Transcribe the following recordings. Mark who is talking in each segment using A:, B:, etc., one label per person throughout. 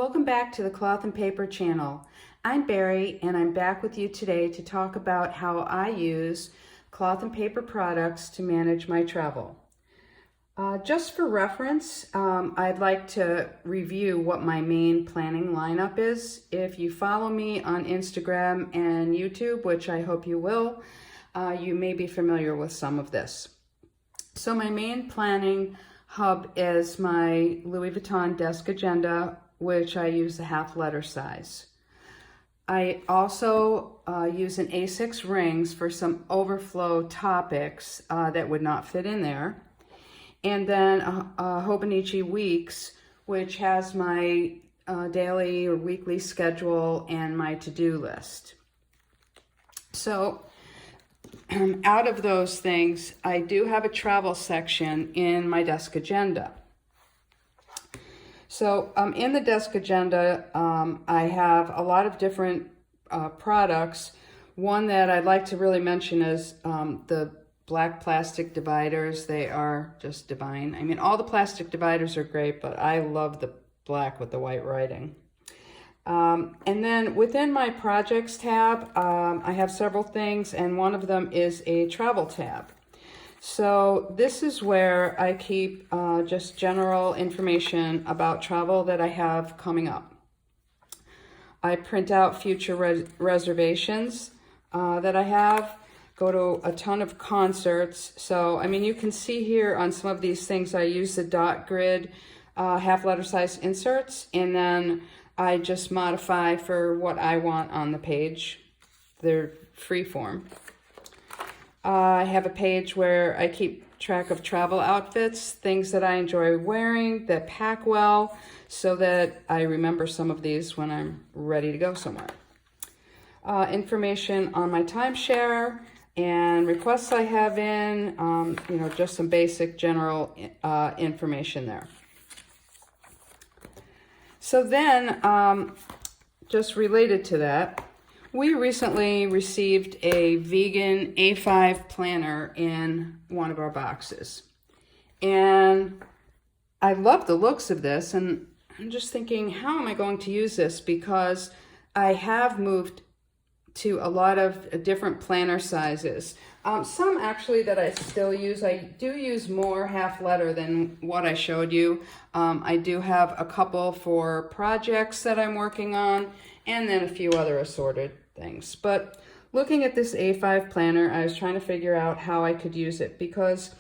A: Welcome back to the Cloth and Paper channel. I'm Bari and I'm back with you today to talk about how I use cloth and paper products to manage my travel. Just for reference, I'd like to review what my main planning lineup is. If you follow me on Instagram and YouTube, which I hope you will, you may be familiar with some of this. So my main planning hub is my Louis Vuitton desk agenda, which I use the half letter size. I also use an A6 rings for some overflow topics that would not fit in there. And then Hobonichi Weeks, which has my daily or weekly schedule and my to-do list. So out of those things, I do have a travel section in my desk agenda. So in the desk agenda, I have a lot of different products. One that I'd like to really mention is the black plastic dividers. They are just divine. I mean, all the plastic dividers are great, but I love the black with the white writing. And then within my projects tab, I have several things, and one of them is a travel tab. So this is where I keep just general information about travel that I have coming up. I print out future reservations that I have, go to a ton of concerts. So, I mean, you can see here on some of these things, I use the dot grid half letter size inserts, and then I just modify for what I want on the page. They're free form. I have a page where I keep track of travel outfits, things that I enjoy wearing, that pack well, so that I remember some of these when I'm ready to go somewhere. Information on my timeshare and requests I have in, just some basic general information there. So then, just related to that, we recently received a vegan A5 planner in one of our boxes. And I love the looks of this, and I'm just thinking, how am I going to use this? Because I have moved to a lot of different planner sizes. Some actually that I still use. I do use more half letter than what I showed you. I do have a couple for projects that I'm working on, and then a few other assorted things. But looking at this A5 planner, I was trying to figure out how I could use it, because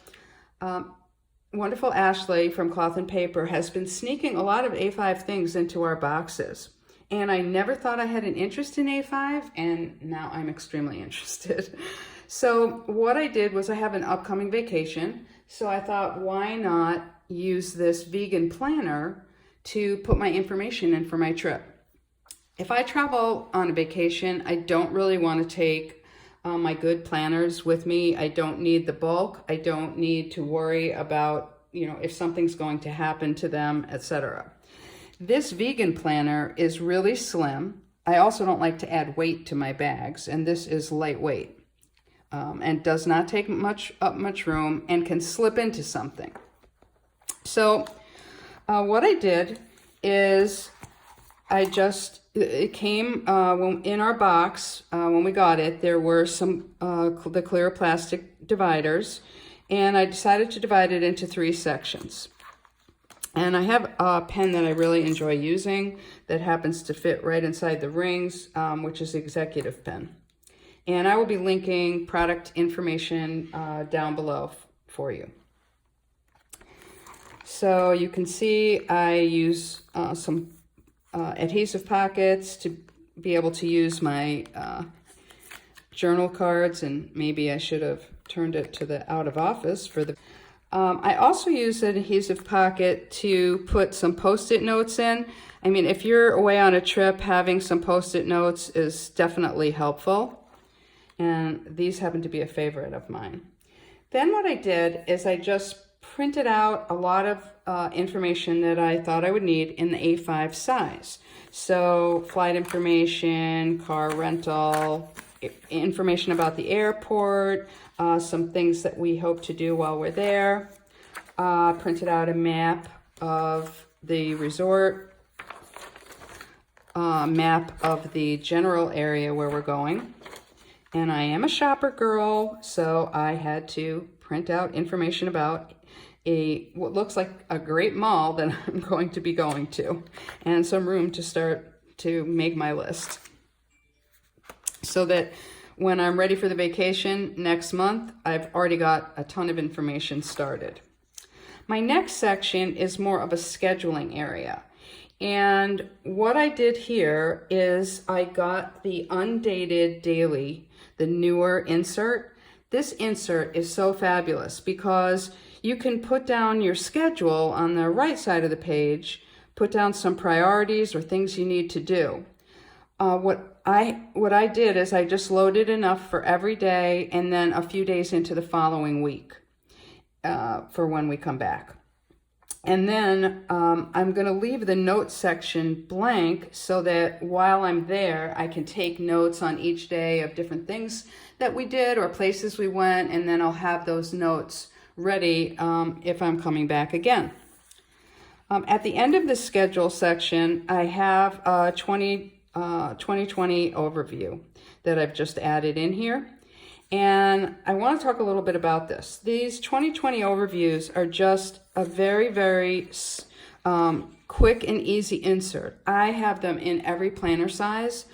A: wonderful Ashley from Cloth and Paper has been sneaking a lot of A5 things into our boxes. And I never thought I had an interest in A5, and now I'm extremely interested. So what I did was, I have an upcoming vacation, so I thought, why not use this vegan planner to put my information in for my trip? If I travel on a vacation, I don't really want to take my good planners with me. I don't need the bulk. I don't need to worry about, if something's going to happen to them, etc. This vegan planner is really slim. I also don't like to add weight to my bags, and this is lightweight and does not take much room and can slip into something. So what I did is it came in our box when we got it. There were some the clear plastic dividers, and I decided to divide it into 3 sections. And I have a pen that I really enjoy using that happens to fit right inside the rings, which is the Executive pen. And I will be linking product information down below for you. So you can see I use some adhesive pockets to be able to use my journal cards, and maybe I should have turned it to the out of office for the... I also use an adhesive pocket to put some Post-it notes in. I mean, if you're away on a trip, having some Post-it notes is definitely helpful. And these happen to be a favorite of mine. Then what I did is I just printed out a lot of information that I thought I would need in the A5 size. So flight information, car rental, information about the airport, some things that we hope to do while we're there. Printed out a map of the resort, map of the general area where we're going. And I am a shopper girl, so I had to print out information about what looks like a great mall that I'm going to be going to, and some room to start to make my list, so that when I'm ready for the vacation next month, I've already got a ton of information started. My next section is more of a scheduling area. And what I did here is I got the undated daily, the newer insert. This insert is so fabulous because you can put down your schedule on the right side of the page, put down some priorities or things you need to do. What I did is I just loaded enough for every day and then a few days into the following week for when we come back. And then I'm going to leave the notes section blank so that while I'm there, I can take notes on each day of different things that we did or places we went, and then I'll have those notes ready if I'm coming back again. At the end of the schedule section, I have a 2020 overview that I've just added in here. And I want to talk a little bit about this. These 2020 overviews are just a very, very quick and easy insert. I have them in every planner size.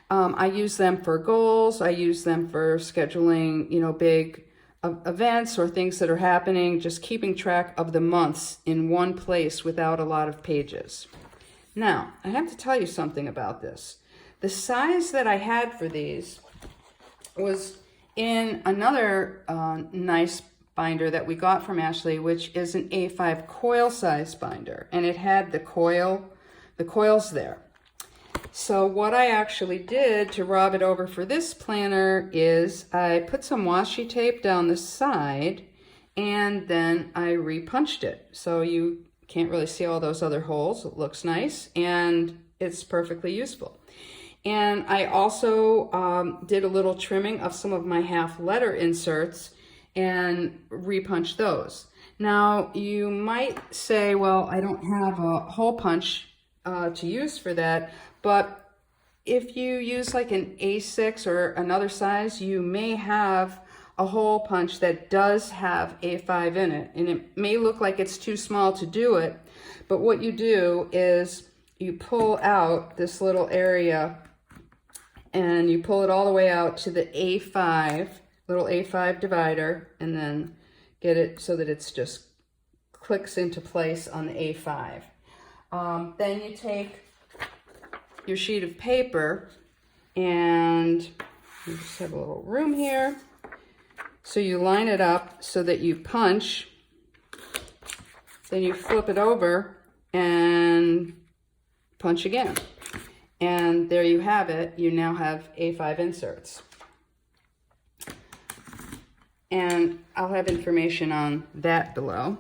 A: I use them for goals. I use them for scheduling, big events or things that are happening, just keeping track of the months in one place without a lot of pages. Now, I have to tell you something about this. The size that I had for these was in another nice binder that we got from Ashley, which is an A5 coil size binder, and it had the coils there. So what I actually did to rob it over for this planner is I put some washi tape down the side and then I repunched it. So you can't really see all those other holes. It looks nice and it's perfectly useful. And I also did a little trimming of some of my half letter inserts and repunched those. Now you might say, well, I don't have a hole punch to use for that, but if you use like an A6 or another size, you may have a hole punch that does have A5 in it, and it may look like it's too small to do it, but what you do is you pull out this little area and you pull it all the way out to the A5, little A5 divider, and then get it so that it's just clicks into place on the A5. Then you take your sheet of paper and you just have a little room here. So you line it up so that you punch, then you flip it over and punch again. And there you have it. You now have A5 inserts. And I'll have information on that below.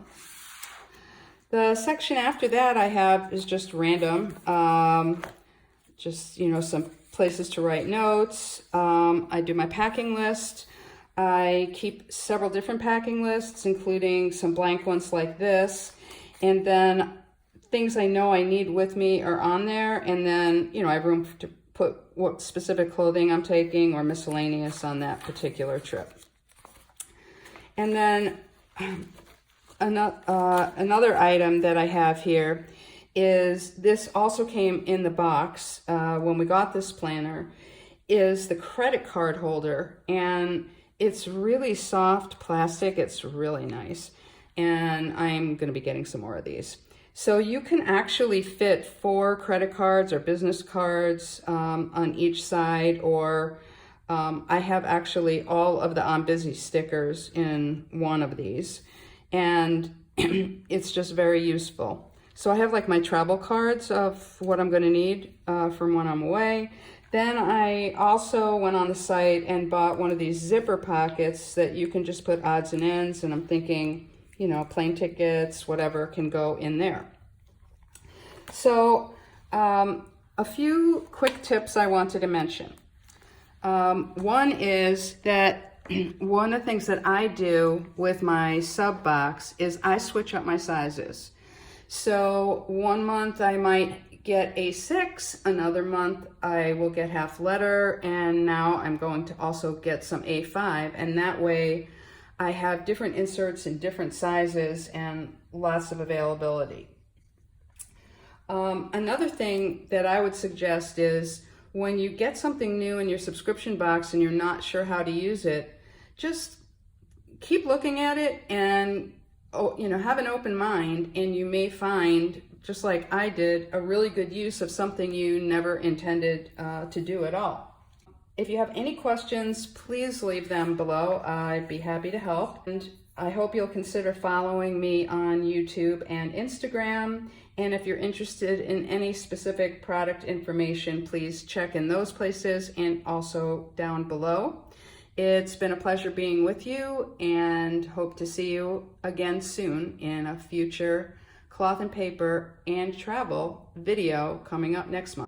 A: The section after that I have is just random. Just, some places to write notes. I do my packing list. I keep several different packing lists, including some blank ones like this. And then things I know I need with me are on there. And then, I have room to put what specific clothing I'm taking or miscellaneous on that particular trip. And then another item that I have here is, this also came in the box when we got this planner, is the credit card holder. And it's really soft plastic. It's really nice. And I'm going to be getting some more of these. So you can actually fit 4 credit cards or business cards on each side, or I have actually all of the I'm Busy stickers in one of these. And it's just very useful. So I have like my travel cards of what I'm going to need from when I'm away. Then I also went on the site and bought one of these zipper pockets that you can just put odds and ends, and I'm thinking, plane tickets, whatever can go in there. So a few quick tips I wanted to mention. One is that one of the things that I do with my sub box is I switch up my sizes. So one month I might get A6, another month I will get half letter, and now I'm going to also get some A5, and that way I have different inserts in different sizes and lots of availability. Another thing that I would suggest is when you get something new in your subscription box and you're not sure how to use it, just keep looking at it and have an open mind, and you may find, just like I did, a really good use of something you never intended to do at all. If you have any questions, please leave them below. I'd be happy to help. And I hope you'll consider following me on YouTube and Instagram. And if you're interested in any specific product information, please check in those places and also down below. It's been a pleasure being with you, and hope to see you again soon in a future cloth and paper and travel video coming up next month.